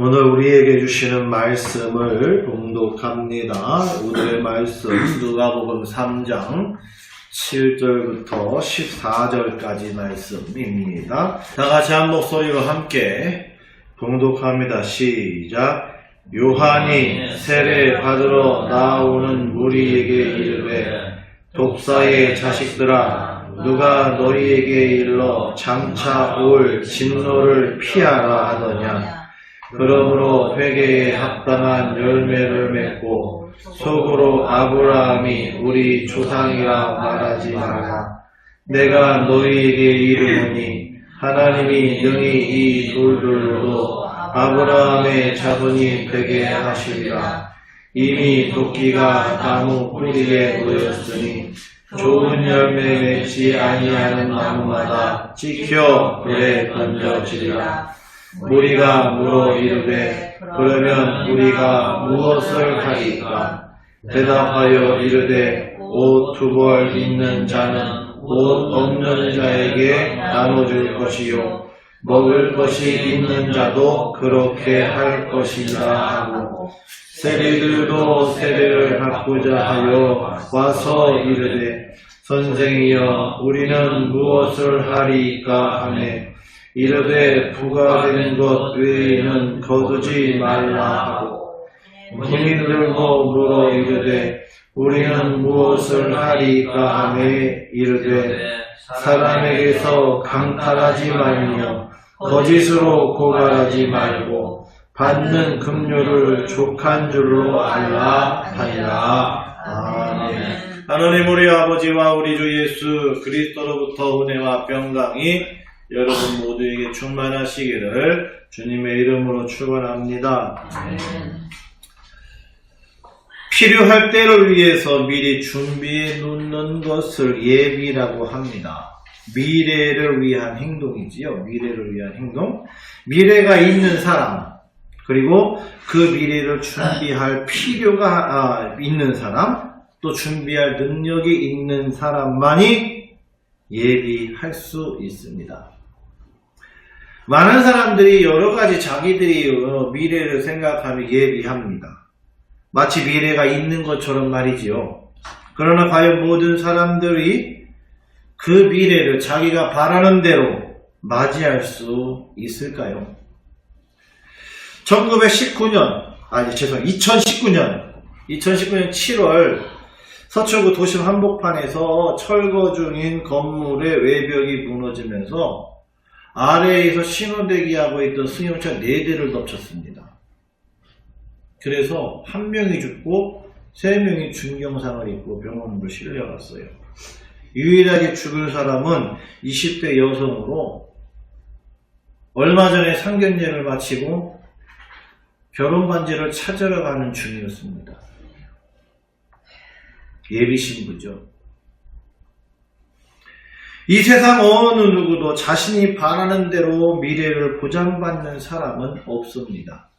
오늘 우리에게 주시는 말씀을 봉독합니다. 오늘의 말씀 누가복음 3장 7절부터 14절까지 말씀입니다. 다같이 한 목소리로 함께 봉독합니다. 시작. 요한이 세례 받으러 나오는 무리에게 이르되 독사의 자식들아, 누가 너희에게 일러 장차 올 진노를 피하라 하더냐. 그러므로 회개에 합당한 열매를 맺고 속으로 아브라함이 우리 조상이라 말하지 마라. 내가 너희에게 이르노니 하나님이 능히 이 돌들로도 아브라함의 자손이 되게 하시리라. 이미 도끼가 나무 뿌리에 놓였으니 좋은 열매 맺지 아니하는 나무마다 찍혀 불에 던져지리라. 무리가 물어 이르되 그러면 우리가 무엇을 하리까? 대답하여 이르되 옷 두 벌 있는 자는 옷 없는 자에게 나눠줄 것이요 먹을 것이 있는 자도 그렇게 할 것이라 하고, 세리들도 세례를 받고자 하여 와서 이르되 선생이여 우리는 무엇을 하리까 하매 이르되 부과된 것 외에는 거두지 말라 하고, 군인들도 물어 이르되 우리는 무엇을 하리까 하매 이르되 사람에게서 강탈하지 말며 거짓으로 고발하지 말고 받는 급료를 족한 줄로 알라 하니라. 아멘. 하나님 우리 아버지와 우리 주 예수 그리스도로부터 은혜와 평강이 여러분 모두에게 충만하시기를 주님의 이름으로 축원합니다. 필요할 때를 위해서 미리 준비해 놓는 것을 예비라고 합니다. 미래를 위한 행동이지요. 미래를 위한 행동. 미래가 있는 사람, 그리고 그 미래를 준비할 필요가 있는 사람, 또 준비할 능력이 있는 사람만이 예비할 수 있습니다. 많은 사람들이 여러 가지 자기들이 미래를 생각하며 예비합니다. 마치 미래가 있는 것처럼 말이지요. 그러나 과연 모든 사람들이 그 미래를 자기가 바라는 대로 맞이할 수 있을까요? 2019년 7월 서초구 도심 한복판에서 철거 중인 건물의 외벽이 무너지면서 아래에서 신호대기하고 있던 승용차 4대를 덮쳤습니다. 그래서 1명이 죽고 3명이 중경상을 입고 병원으로 실려갔어요. 유일하게 죽은 사람은 20대 여성으로 얼마 전에 상견례를 마치고 결혼 반지를 찾으러 가는 중이었습니다. 예비 신부죠. 이 세상 어느 누구도 자신이 바라는 대로 미래를 보장받는 사람은 없습니다.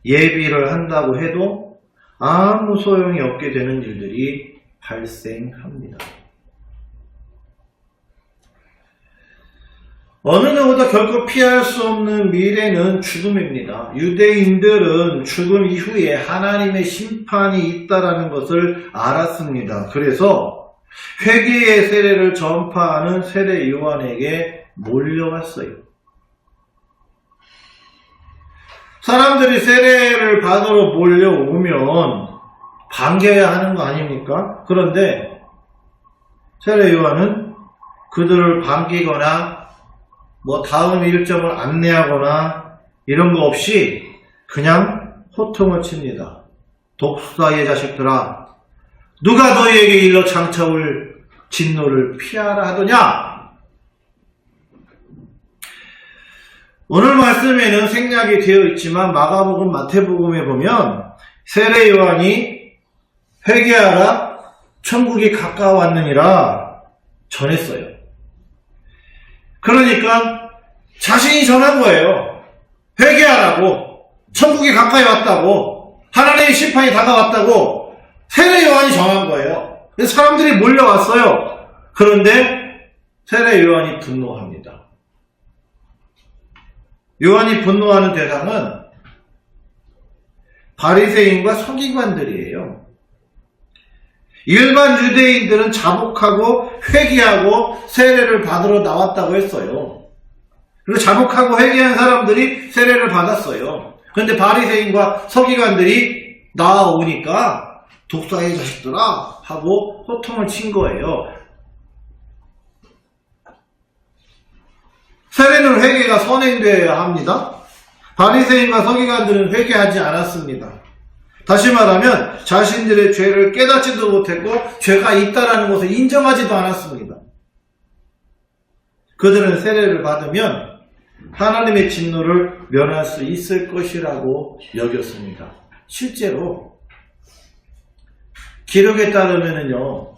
예비를 한다고 해도 아무 소용이 없게 되는 일들이 발생합니다. 어느 누구도 결코 피할 수 없는 미래는 죽음입니다. 유대인들은 죽음 이후에 하나님의 심판이 있다는 것을 알았습니다. 그래서 회개의 세례를 전파하는 세례 요한에게 몰려갔어요. 사람들이 세례를 받으러 몰려오면 반겨야 하는 거 아닙니까? 그런데 세례 요한은 그들을 반기거나 다음 일정을 안내하거나 이런 거 없이 그냥 호통을 칩니다. 독사의 자식들아, 누가 너희에게 일러 장차 올 진노를 피하라 하더냐? 오늘 말씀에는 생략이 되어 있지만 마가복음, 마태복음에 보면 세례 요한이 회개하라, 천국이 가까워왔느니라 전했어요. 그러니까 자신이 전한 거예요. 회개하라고, 천국이 가까이 왔다고, 하나님의 심판이 다가왔다고 세례 요한이 전한 거예요. 그래서 사람들이 몰려왔어요. 그런데 세례 요한이 분노합니다. 요한이 분노하는 대상은 바리새인과 서기관들이에요. 일반 유대인들은 자복하고 회개하고 세례를 받으러 나왔다고 했어요. 그리고 자복하고 회개한 사람들이 세례를 받았어요. 그런데 바리새인과 서기관들이 나오니까 독사의 자식들아 하고 호통을 친 거예요. 세례는 회개가 선행되어야 합니다. 바리새인과 서기관들은 회개하지 않았습니다. 다시 말하면 자신들의 죄를 깨닫지도 못했고 죄가 있다는 것을 인정하지도 않았습니다. 그들은 세례를 받으면 하나님의 진노를 면할 수 있을 것이라고 여겼습니다. 실제로 기록에 따르면요,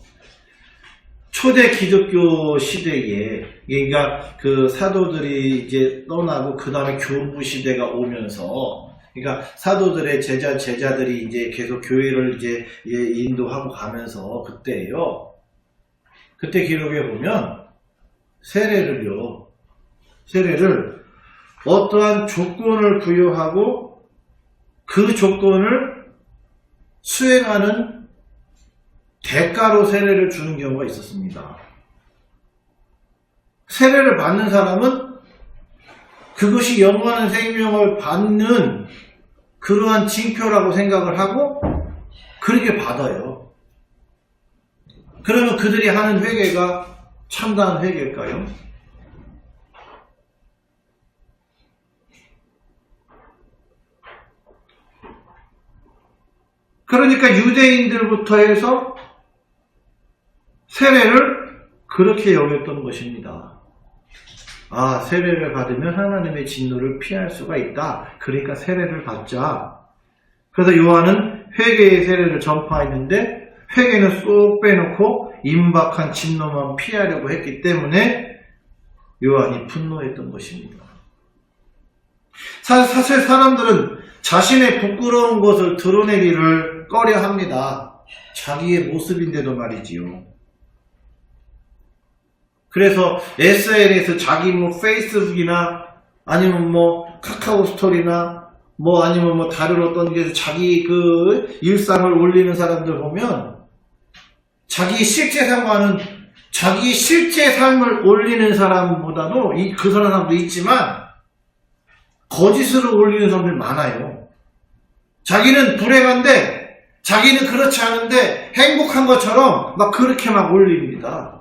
초대 기독교 시대에, 그러니까 그 사도들이 이제 떠나고 그 다음에 교부 시대가 오면서, 그러니까 사도들의 제자들이 이제 계속 교회를 이제 인도하고 가면서 그때요. 그때 기록에 보면 세례를 어떠한 조건을 부여하고 그 조건을 수행하는 대가로 세례를 주는 경우가 있었습니다. 세례를 받는 사람은 그것이 영원한 생명을 받는 그러한 징표라고 생각을 하고 그렇게 받아요. 그러면 그들이 하는 회개가 참다한 회개일까요? 그러니까 유대인들부터 해서 세례를 그렇게 여겼던 것입니다. 아, 세례를 받으면 하나님의 진노를 피할 수가 있다. 그러니까 세례를 받자. 그래서 요한은 회개의 세례를 전파했는데 회개는 쏙 빼놓고 임박한 진노만 피하려고 했기 때문에 요한이 분노했던 것입니다. 사실 사람들은 자신의 부끄러운 것을 드러내기를 꺼려합니다. 자기의 모습인데도 말이지요. 그래서 SNS, 자기 페이스북이나 아니면 카카오 스토리나 아니면 다른 어떤 게 자기 그 일상을 올리는 사람들 보면 자기 실제 삶을 올리는 사람보다도 그 사람도 있지만 거짓으로 올리는 사람들이 많아요. 자기는 불행한데 자기는 그렇지 않은데 행복한 것처럼 그렇게 올립니다.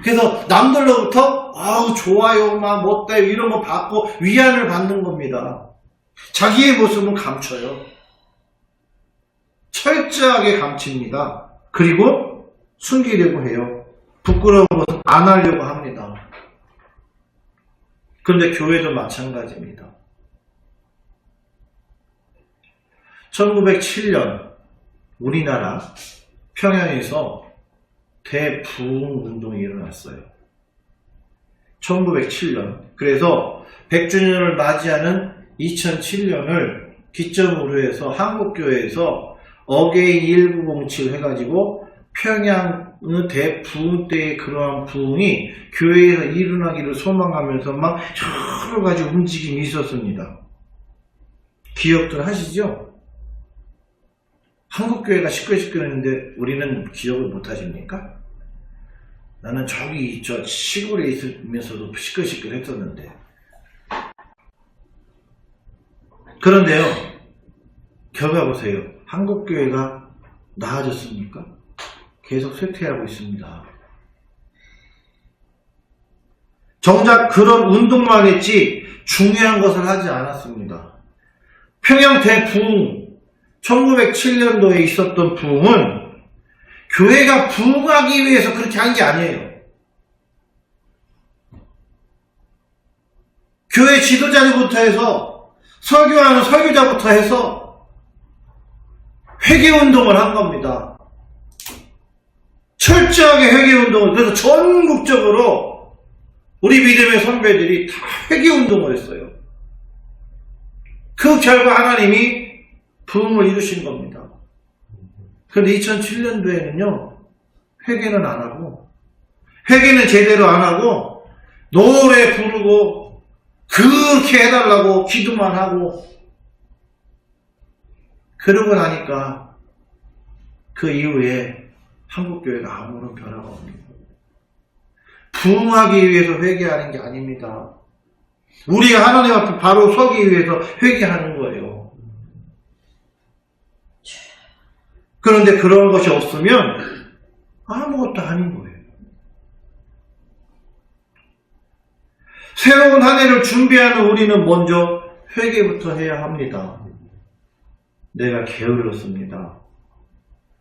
그래서 남들로부터 아우 좋아요 멋대요 이런 거 받고 위안을 받는 겁니다. 자기의 모습은 감춰요. 철저하게 감춥니다. 그리고 숨기려고 해요. 부끄러운 것은 안 하려고 합니다. 그런데 교회도 마찬가지입니다. 1907년 우리나라 평양에서 대부흥 운동이 일어났어요. 1907년. 그래서 100주년을 맞이하는 2007년을 기점으로 해서 한국교회에서 어게인 1907 해가지고 평양의 대부흥 때의 그러한 부흥이 교회에서 일어나기를 소망하면서 여러 가지 움직임이 있었습니다. 기억들 하시죠? 한국교회가 시끌시끌했는데 우리는 기억을 못 하십니까? 나는 저기 저 시골에 있으면서도 시끌시끌했었는데. 그런데요, 겪어보세요. 한국교회가 나아졌습니까? 계속 쇠퇴하고 있습니다. 정작 그런 운동만 했지 중요한 것을 하지 않았습니다. 평양 대부흥 1907년도에 있었던 부흥은 교회가 부흥하기 위해서 그렇게 한 게 아니에요. 교회 지도자들부터 해서 설교하는 설교자부터 해서 회개운동을 한 겁니다. 철저하게 회개운동을, 그래서 전국적으로 우리 믿음의 선배들이 다 회개운동을 했어요. 그 결과 하나님이 부흥을 이루신 겁니다. 그런데 2007년도에는요, 회개는 안 하고, 회개는 제대로 안 하고, 노래 부르고, 그렇게 해달라고 기도만 하고, 그러고 나니까 그 이후에 한국교회가 아무런 변화가 없는 거예요. 부흥하기 위해서 회개하는 게 아닙니다. 우리가 하나님 앞에 바로 서기 위해서 회개하는 거예요. 그런데 그런 것이 없으면 아무것도 아닌 거예요. 새로운 한 해를 준비하는 우리는 먼저 회개부터 해야 합니다. 내가 게을렀습니다.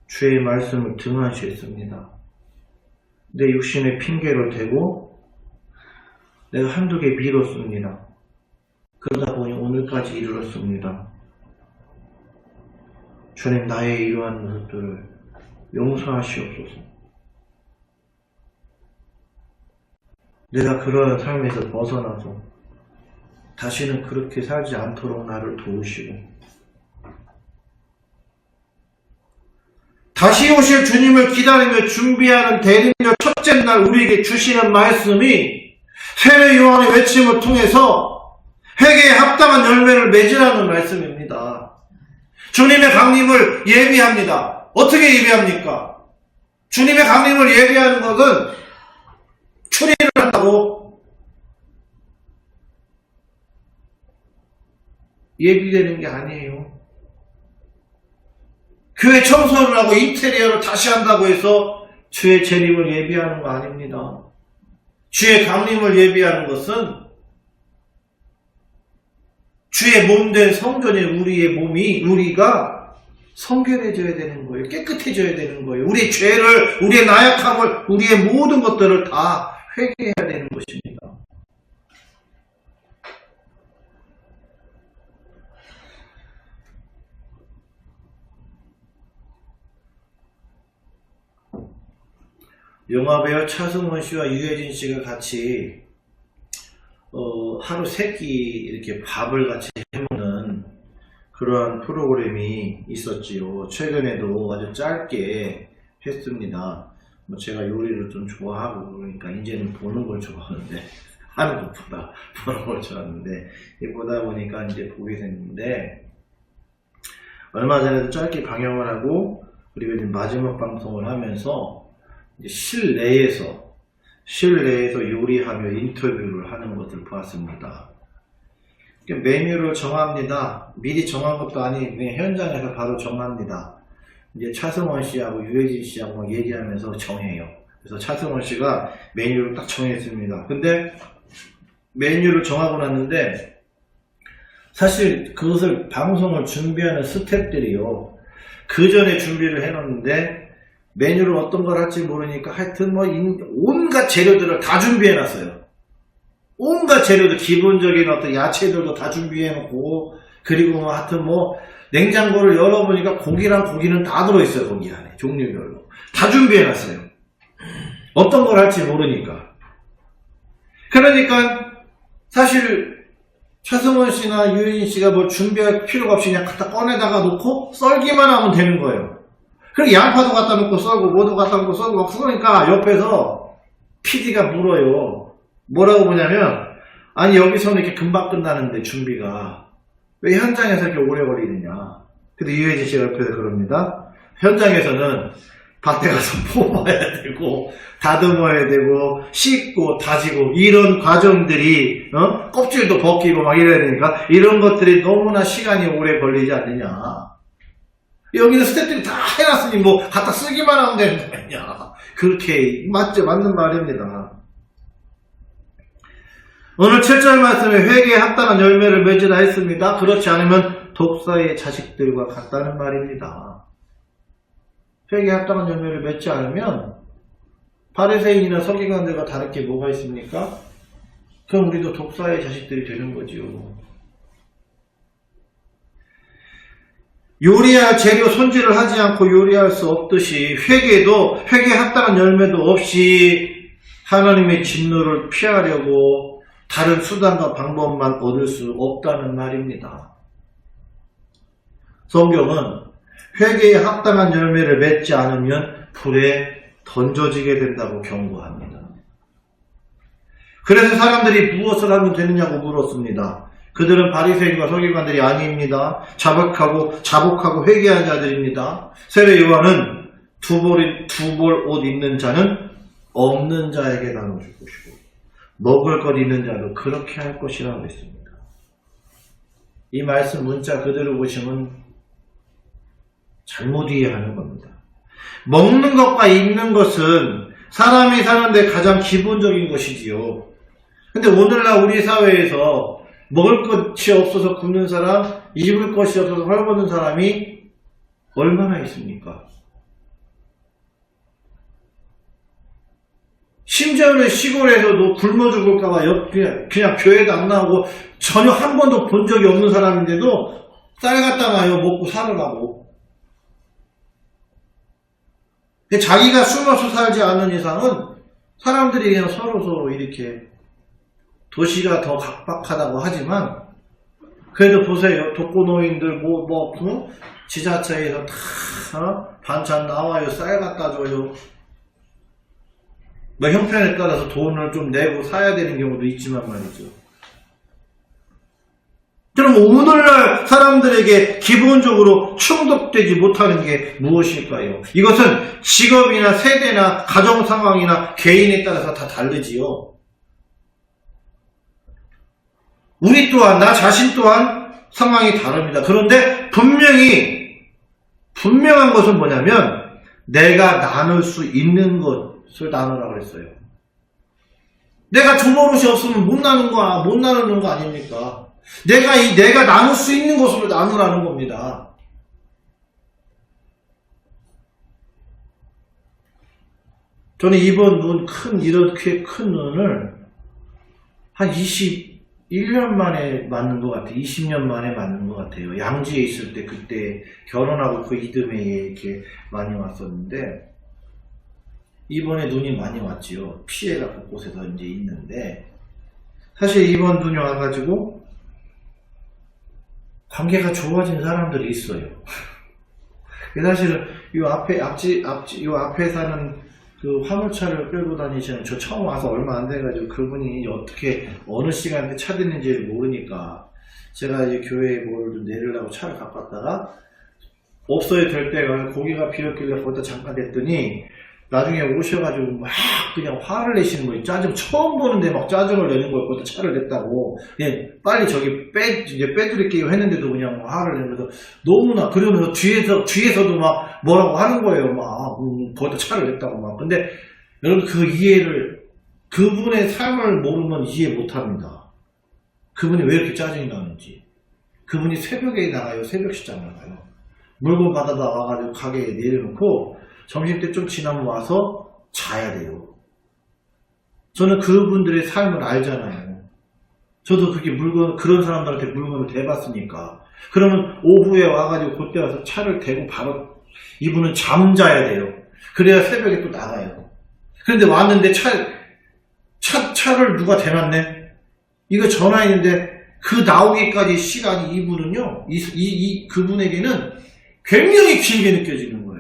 주의 말씀을 등한시했습니다. 내 육신의 핑계를 대고 내가 한두 개 미뤘습니다. 그러다 보니 오늘까지 이르렀습니다. 주님, 나의 이러한 모습들을 용서하시옵소서. 내가 그러한 삶에서 벗어나서 다시는 그렇게 살지 않도록 나를 도우시고 다시 오실 주님을 기다리며 준비하는 대림절 첫째 날 우리에게 주시는 말씀이 세례 요한의 외침을 통해서 회개에 합당한 열매를 맺으라는 말씀입니다. 주님의 강림을 예비합니다. 어떻게 예비합니까? 주님의 강림을 예비하는 것은 출애굽을 한다고 예비되는 게 아니에요. 교회 청소를 하고 인테리어를 다시 한다고 해서 주의 재림을 예비하는 거 아닙니다. 주의 강림을 예비하는 것은 주의 몸된 성전에 우리가 성결해져야 되는 거예요. 깨끗해져야 되는 거예요. 우리의 죄를, 우리의 나약함을, 우리의 모든 것들을 다 회개해야 되는 것입니다. 영화배우 차승원 씨와 유해진 씨가 같이 하루 3끼 이렇게 밥을 같이 해먹는 그러한 프로그램이 있었지요. 최근에도 아주 짧게 했습니다. 제가 요리를 좀 좋아하고 그러니까 이제는 보는 걸 좋아하는데 하는 것보다 보는 걸 좋아하는데 보다 보니까 이제 보게 됐는데 얼마 전에도 짧게 방영을 하고 그리고 이제 마지막 방송을 하면서 실내에서 요리하며 인터뷰를 하는 것을 보았습니다. 메뉴를 정합니다. 미리 정한 것도 아닌 그냥 현장에서 바로 정합니다. 이제 차승원 씨하고 유해진 씨하고 얘기하면서 정해요. 그래서 차승원 씨가 메뉴를 딱 정했습니다. 근데 메뉴를 정하고 났는데 사실 그것을 방송을 준비하는 스태프들이요. 그 전에 준비를 해놨는데 메뉴를 어떤 걸 할지 모르니까 하여튼 온갖 재료들을 다 준비해놨어요. 온갖 재료들, 기본적인 어떤 야채들도 다 준비해놓고 그리고 하여튼 냉장고를 열어보니까 고기는 다 들어있어요. 거기 안에 종류별로 다 준비해놨어요. 어떤 걸 할지 모르니까. 그러니까 사실 차승원 씨나 유해진 씨가 뭘 준비할 필요가 없이 그냥 갖다 꺼내다가 놓고 썰기만 하면 되는 거예요. 그리고 양파도 갖다 놓고 썰고 뭐도 갖다 놓고 썰고 막 썰으니까 옆에서 PD가 물어요. 뭐라고 보냐면 아니 여기서는 이렇게 금방 끝나는데 준비가 왜 현장에서 이렇게 오래 걸리느냐. 근데 유해진 씨가 옆에서 그럽니다. 현장에서는 밭에 가서 뽑아야 되고 다듬어야 되고 씻고 다지고 이런 과정들이 껍질도 벗기고 막 이래야 되니까 이런 것들이 너무나 시간이 오래 걸리지 않느냐. 여기는 스태프들이 다 해놨으니 갖다 쓰기만 하면 되는 거 아니냐. 그렇게 맞는 말입니다. 오늘 7절 말씀에 회개에 합당한 열매를 맺으라 했습니다. 그렇지 않으면 독사의 자식들과 같다는 말입니다. 회개에 합당한 열매를 맺지 않으면 바리새인이나 서기관들과 다를 게 뭐가 있습니까? 그럼 우리도 독사의 자식들이 되는 거지요. 요리할 재료 손질을 하지 않고 요리할 수 없듯이 회개에 합당한 열매도 없이 하나님의 진노를 피하려고 다른 수단과 방법만 얻을 수 없다는 말입니다. 성경은 회개에 합당한 열매를 맺지 않으면 불에 던져지게 된다고 경고합니다. 그래서 사람들이 무엇을 하면 되느냐고 물었습니다. 그들은 바리새인과 서기관들이 아닙니다. 자복하고 회개한 자들입니다. 세례 요한은 두 벌 옷 있는 자는 없는 자에게 나눠줄 것이고 먹을 것 있는 자도 그렇게 할 것이라고 했습니다. 이 말씀 문자 그대로 보시면 잘못 이해하는 겁니다. 먹는 것과 입는 것은 사람이 사는데 가장 기본적인 것이지요. 근데 오늘날 우리 사회에서 먹을 것이 없어서 굶는 사람, 입을 것이 없어서 헐벗는 사람이 얼마나 있습니까? 심지어는 시골에서도 굶어 죽을까봐 그냥 교회도 안 나오고 전혀 한 번도 본 적이 없는 사람인데도 쌀 갖다 놔요. 먹고 살으라고. 자기가 숨어서 살지 않는 이상은 사람들이 그냥 서로 이렇게 도시가 더 각박하다고 하지만 그래도 보세요. 독거노인들 지자체에서 다 반찬 나와요. 쌀 갖다 줘요. 형편에 따라서 돈을 좀 내고 사야 되는 경우도 있지만 말이죠. 그럼 오늘날 사람들에게 기본적으로 충족되지 못하는 게 무엇일까요? 이것은 직업이나 세대나 가정 상황이나 개인에 따라서 다 다르지요. 우리 또한, 나 자신 또한 상황이 다릅니다. 그런데 분명한 것은 뭐냐면 내가 나눌 수 있는 것을 나누라고 그랬어요. 내가 두 버릇이 없으면 못 나누는 거 아닙니까? 내가 나눌 수 있는 것으로 나누라는 겁니다. 저는 이번 이렇게 큰 눈을 한 21년 만에 맞는 것 같아요. 20년 만에 맞는 것 같아요. 양지에 있을 때 그때 결혼하고 그 이듬해에 이렇게 많이 왔었는데 이번에 눈이 많이 왔지요. 피해가 곳곳에서 이제 있는데 사실 이번 눈이 와가지고 관계가 좋아진 사람들이 있어요. 사실은 이 앞에 사는 그 화물차를 끌고 다니시는 저 처음 와서 얼마 안 돼가지고 그분이 어떻게 어느 시간대 차 됐는지를 모르니까 제가 이제 교회에 뭘 좀 내리려고 차를 갖고 왔다가 없어야 될 때가 고기가 비었길래 거기다 잠깐 댔더니 나중에 오셔가지고 막 그냥 화를 내시는 거예요. 처음 보는데 막 짜증을 내는 거예요. 거기다 차를 냈다고. 그냥 빨리 이제 빼드릴게요 했는데도 그냥 화를 내면서 너무나 그러면서 뒤에서도 막 뭐라고 하는 거예요. 막 거기다 차를 냈다고 막. 근데 여러분 그분의 삶을 모르면 이해 못 합니다. 그분이 왜 이렇게 짜증이 나는지. 그분이 새벽에 나가요. 새벽 시장 나가요. 물건 받아다 와가지고 가게에 내려놓고 점심때 좀 지나면 와서 자야 돼요. 저는 그분들의 삶을 알잖아요. 저도 그런 사람들한테 물건을 대봤으니까. 그러면 오후에 와가지고 그때 와서 차를 대고 바로 이분은 잠자야 돼요. 그래야 새벽에 또 나가요. 그런데 왔는데 차를 누가 대놨네? 이거 전화했는데 그 나오기까지 시간이 이분은요, 그분에게는 굉장히 길게 느껴지는 거예요.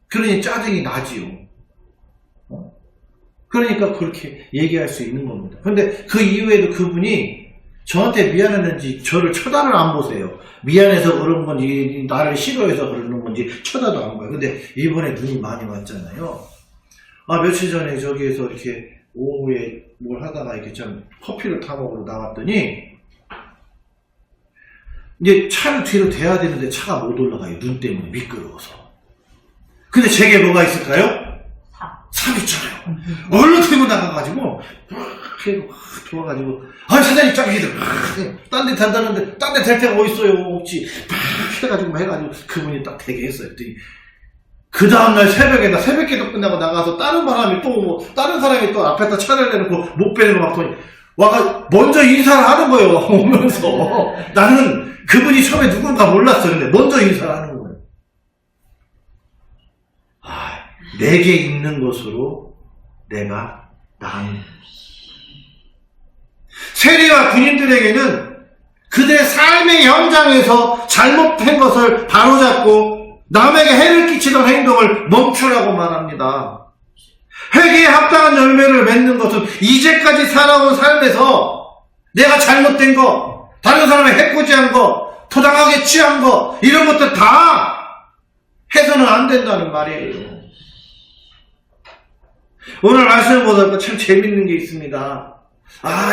그러니 짜증이 나지요. 그러니까 그렇게 얘기할 수 있는 겁니다. 그런데 그 이후에도 그분이 저한테 미안했는지 저를 쳐다를 안 보세요. 미안해서 그런 건지 나를 싫어해서 그러는 건지 쳐다도 안 봐요. 근데 이번에 눈이 많이 왔잖아요. 며칠 전에 저기에서 이렇게 오후에 뭘 하다가 이렇게 좀 커피를 타 먹으러 나왔더니 이제 차를 뒤로 대야 되는데 차가 못 올라가요. 눈 때문에 미끄러워서. 근데 제게 뭐가 있을까요? 삽 있잖아요. 얼른 들고 나가가지고 도와가지고 사장님 짱이들 딴 데 단다는데 딴 데 댈 데가 어딨어요. 없지. 해가지고 그분이 딱 되게 했어요. 그 다음날 새벽에도 끝나고 나가서 다른 사람이 또 앞에다 차를 내놓고 못 빼는 거 봤더니 먼저 인사를 하는 거예요. 오면서 나는 그분이 처음에 누군가 몰랐어요. 근데 먼저 인사를 하는 거예요. 내게 있는 것으로 내가 나누는. 세리와 군인들에게는 그들의 삶의 현장에서 잘못된 것을 바로잡고 남에게 해를 끼치던 행동을 멈추라고 말합니다. 회개에 합당한 열매를 맺는 것은 이제까지 살아온 삶에서 내가 잘못된 거, 다른 사람의 해코지한 거, 토당하게 취한 거, 이런 것들 다 해서는 안 된다는 말이에요. 오늘 말씀을 보니까 참 재밌는 게 있습니다.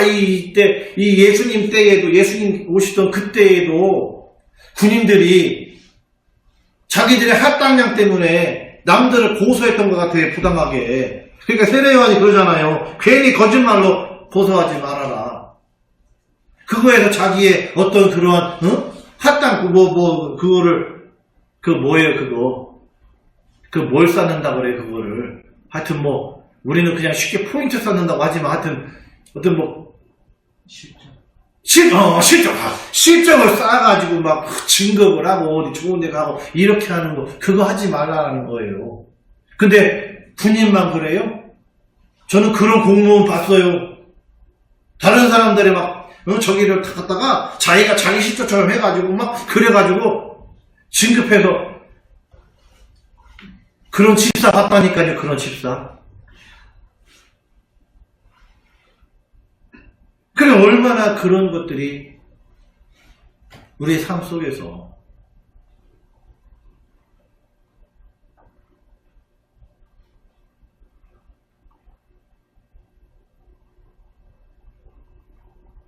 이때, 이 예수님 때에도, 예수님 오시던 그때에도 군인들이 자기들의 할당량 때문에 남들을 고소했던 것 같아요, 부당하게. 그러니까 세례요한이 그러잖아요. 괜히 거짓말로 고소하지 말아라. 그거에서 자기의 어떤 그러한, 할당, 그거를, 뭐예요, 그거. 뭘 쌓는다 그래, 그거를. 하여튼 우리는 그냥 쉽게 포인트 쌓는다고 하지만 하여튼, 어떤 실적을 쌓아가지고 막 진급을 하고 어디 좋은 데 가고 이렇게 하는 거, 그거 하지 말라는 거예요. 근데 군인만 그래요? 저는 그런 공무원 봤어요. 다른 사람들이 막, 저기를 갔다가 자기가 자기 실적처럼 해가지고 막 그래가지고 진급해서 그런 집사 봤다니까요, 그런 집사. 그래, 얼마나 그런 것들이 우리의 삶 속에서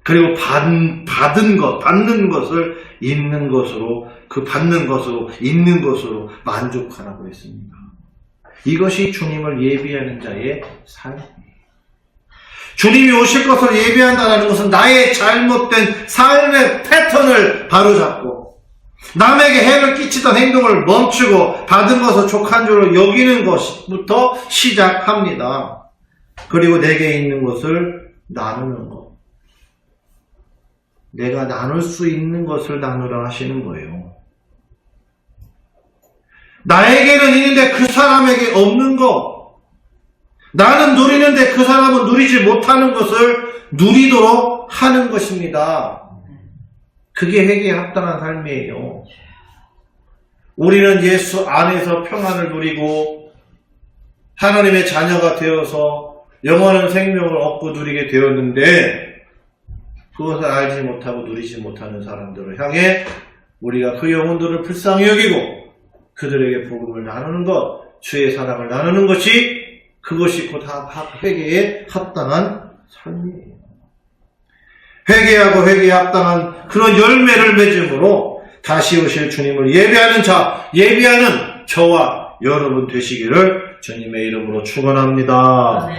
그리고 받는 것을 있는 것으로, 그 받는 것으로, 있는 것으로 만족하라고 했습니다. 이것이 주님을 예비하는 자의 삶입니다. 주님이 오실 것을 예비한다는 것은 나의 잘못된 삶의 패턴을 바로잡고 남에게 해를 끼치던 행동을 멈추고 받은 것을 족한 줄로 여기는 것부터 시작합니다. 그리고 내게 있는 것을 나누는 것. 내가 나눌 수 있는 것을 나누라 하시는 거예요. 나에게는 있는데 그 사람에게 없는 것. 나는 누리는데 그 사람은 누리지 못하는 것을 누리도록 하는 것입니다. 그게 회개에 합당한 삶이에요. 우리는 예수 안에서 평안을 누리고 하나님의 자녀가 되어서 영원한 생명을 얻고 누리게 되었는데 그것을 알지 못하고 누리지 못하는 사람들을 향해 우리가 그 영혼들을 불쌍히 여기고 그들에게 복음을 나누는 것, 주의 사랑을 나누는 것이 그것이 곧 회개에 합당한 삶이에요. 회개하고 회개에 합당한 그런 열매를 맺음으로 다시 오실 주님을 예비하는 저와 여러분 되시기를 주님의 이름으로 축원합니다.